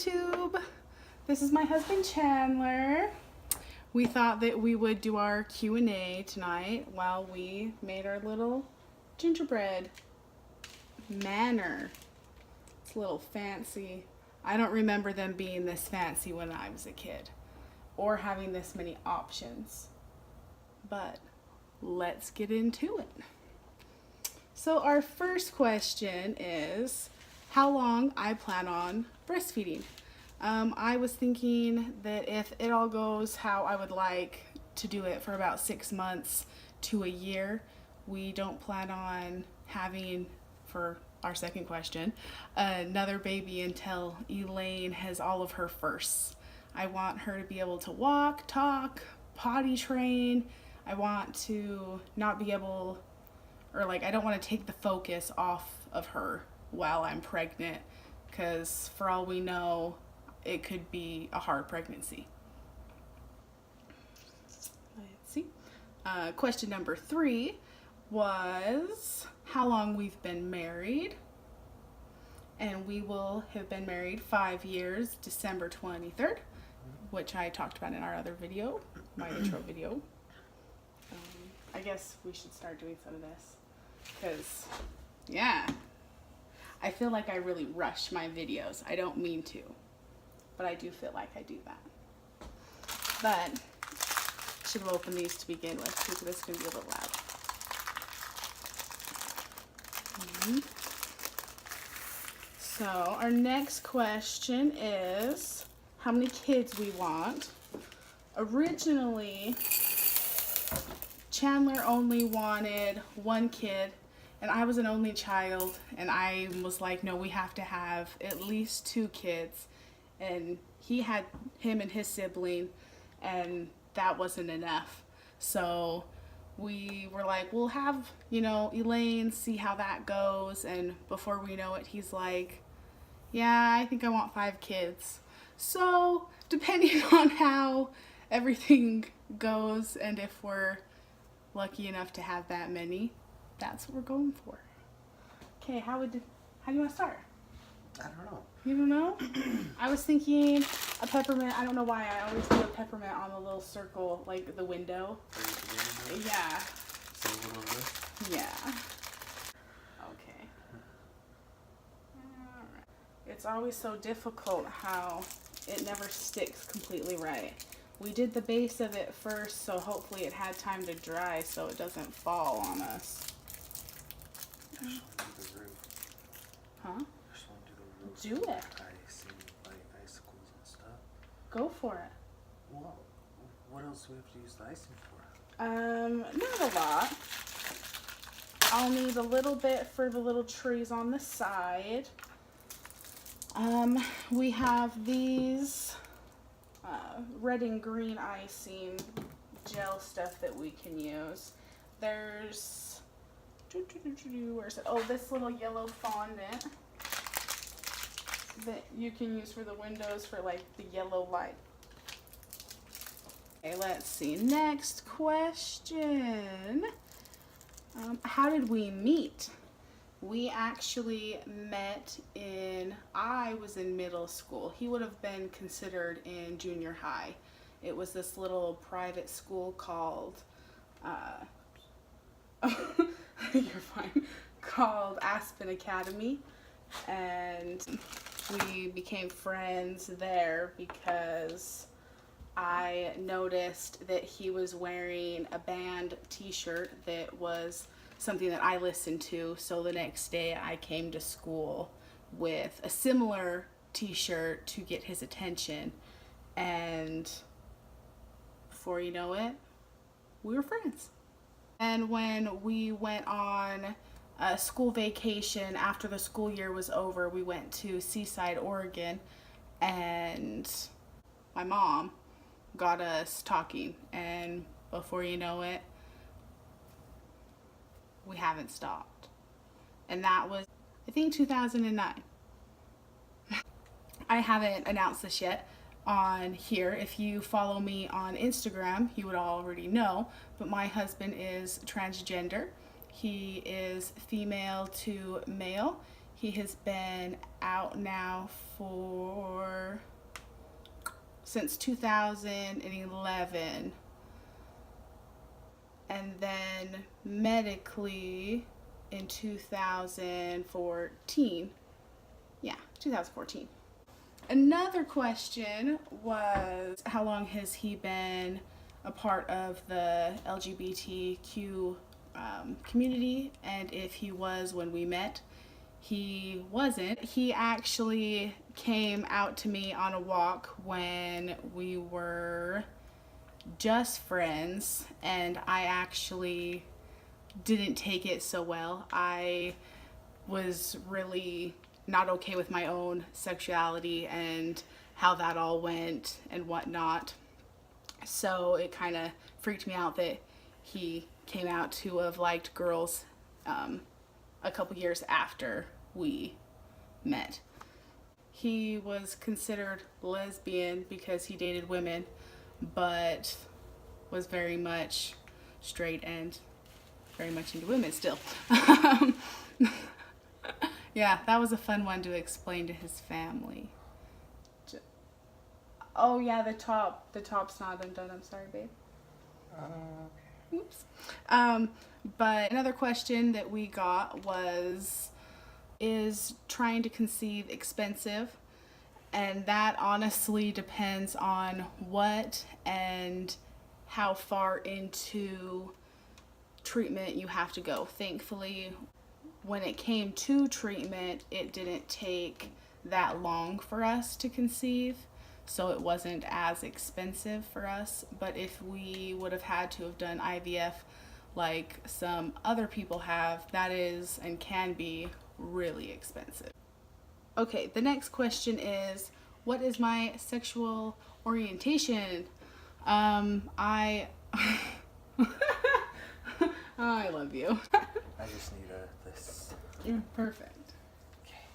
YouTube. This is my husband Chandler. We thought that we would do our Q&A tonight while we made our little gingerbread manor. It's a little fancy. I don't remember them being this fancy when I was a kid or having this many options. But let's get into it. So our first question is how long I plan on breastfeeding. I was thinking that if it all goes how I would like to do it for about 6 months to a year. We don't plan on having, for our second question, another baby until Elaine has all of her firsts. I want her to be able to walk, talk, potty train. I want to not be able, or like I don't want to take the focus off of her while I'm pregnant, because for all we know, it could be a hard pregnancy. Let's see. Question number 3 was how long we've been married. And we will have been married 5 years, December 23rd, which I talked about in our other video, my intro video. I guess we should start doing some of this because, yeah, I feel like I really rush my videos. I don't mean to, but I do feel like I do that. But I should have opened these to begin with because this is going to be a little loud. So our next question is how many kids we want. Originally, Chandler only wanted 1 kid, and I was an only child, and I was like, no, we have to have at least 2 kids. And he had him and his sibling, and that wasn't enough. So we were like, we'll have, Elaine, see how that goes. And before we know it, he's like, yeah, I think I want 5 kids. So depending on how everything goes and if we're lucky enough to have that many, that's what we're going for. Okay, how do you want to start? I don't know. You don't know? I was thinking a peppermint. I don't know why I always do a peppermint on the little circle, like the window. Yeah. Yeah. Okay. Alright. It's always so difficult how it never sticks completely right. We did the base of it first, so hopefully it had time to dry so it doesn't fall on us. Huh? Do it. Icicles and stuff. Go for it. Well, what else do we have to use the icing for? Not a lot. I'll need a little bit for the little trees on the side. We have these red and green icing gel stuff that we can use. There's, where's it? Oh, this little yellow fondant that you can use for the windows for like the yellow light. Okay, let's see. Next question. How did we meet? We actually met I was in middle school. He would have been considered in junior high. It was this little private school called, you're fine, called Aspen Academy. And we became friends there because I noticed that he was wearing a band t-shirt that was something that I listened to. So the next day I came to school with a similar t-shirt to get his attention. And before you know it, we were friends. And when we went on a school vacation after the school year was over, we went to Seaside, Oregon, and my mom got us talking, and before you know it, we haven't stopped. And that was, I think, 2009. I haven't announced this yet on here. If you follow me on Instagram, you would already know, but my husband is transgender. He is female to male. He has been out now since 2011. And then medically in 2014. Yeah, 2014. Another question was, how long has he been a part of the LGBTQ community? And if he was when we met. He wasn't. He actually came out to me on a walk when we were just friends, and I actually didn't take it so well. I was really not okay with my own sexuality and how that all went and whatnot. So it kind of freaked me out that he came out to have liked girls a couple years after we met. He was considered lesbian because he dated women, but was very much straight and very much into women still. Yeah, that was a fun one to explain to his family. Oh yeah, the top's not undone. I'm sorry, babe. Okay. Oops. But another question that we got was, is trying to conceive expensive? And that honestly depends on what and how far into treatment you have to go. Thankfully, when it came to treatment, it didn't take that long for us to conceive, so it wasn't as expensive for us. But if we would have had to have done IVF like some other people have, that is and can be really expensive. Okay, the next question is, what is my sexual orientation? I I love you. I just need this. You're perfect. Okay.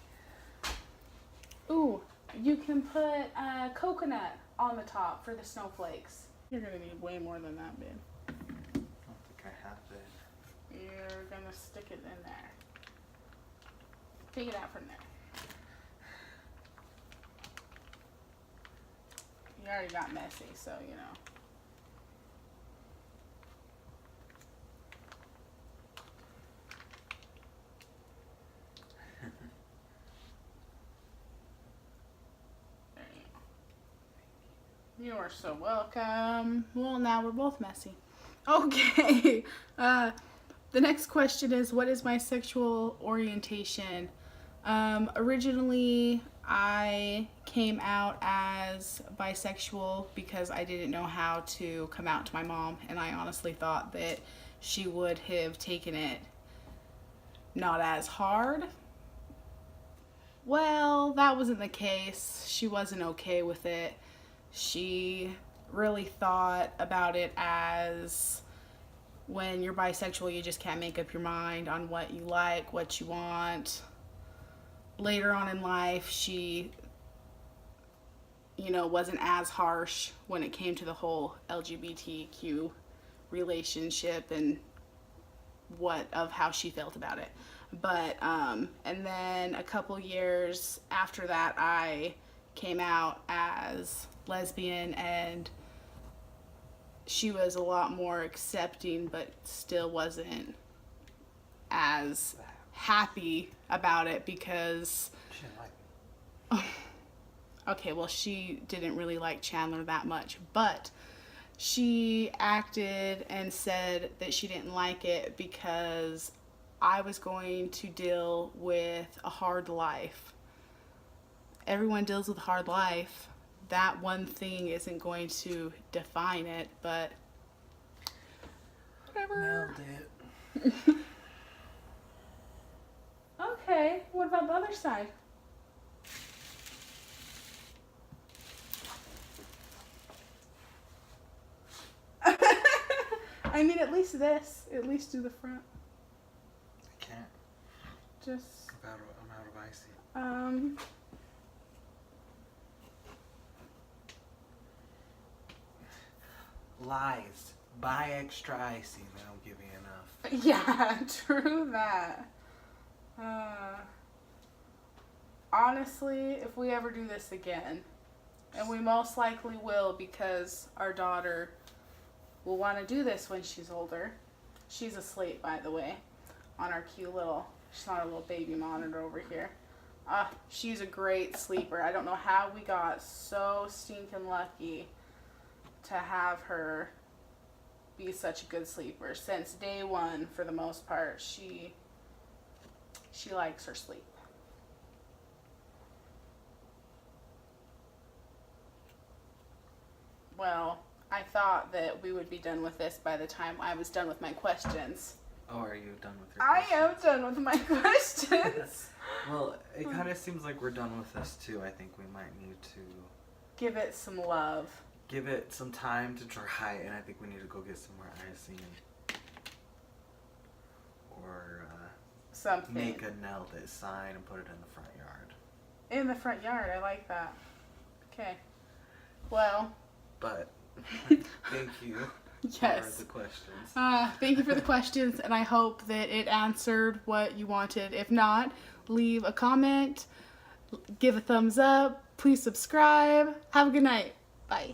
Ooh, you can put coconut on the top for the snowflakes. You're gonna need way more than that, babe. I don't think I have it. You're gonna stick it in there. Take it out from there. You already got messy, so you know. There you go. You are so welcome. Well, now we're both messy. Okay. The next question is, what is my sexual orientation? Originally, I came out as bisexual because I didn't know how to come out to my mom, and I honestly thought that she would have taken it not as hard. Well, that wasn't the case. She wasn't okay with it. She really thought about it as, when you're bisexual, you just can't make up your mind on what you like, what you want. Later on in life, she, wasn't as harsh when it came to the whole LGBTQ relationship and how she felt about it. But, and then a couple years after that, I came out as lesbian, and she was a lot more accepting, but still wasn't as happy about it because she didn't like me. Okay, well, she didn't really like Chandler that much, but she acted and said that she didn't like it because I was going to deal with a hard life. Everyone deals with a hard life. That one thing isn't going to define it, but whatever. Nailed it. Okay, what about the other side? I mean, at least do the front. I can't. Just. I'm out of icy. Lies. Buy extra icy and they'll give you enough. Yeah, true that. honestly, if we ever do this again, and we most likely will because our daughter will want to do this when she's older. She's asleep, by the way, on our cute little, she's not a little baby monitor over here. She's a great sleeper. I don't know how we got so stinking lucky to have her be such a good sleeper. Since day one, for the most part, she likes her sleep. Well, I thought that we would be done with this by the time I was done with my questions. Oh, are you done with your questions? I am done with my questions. Well, it kind of seems like we're done with this too. I think we might need to give it some love. Give it some time to dry, and I think we need to go get some more icing or something. Make a nailed it sign and put it in the front yard. In the front yard, I like that. Okay. Well. But thank you. Yes. For the questions. Thank you for the questions, and I hope that it answered what you wanted. If not, leave a comment, give a thumbs up, please subscribe. Have a good night. Bye.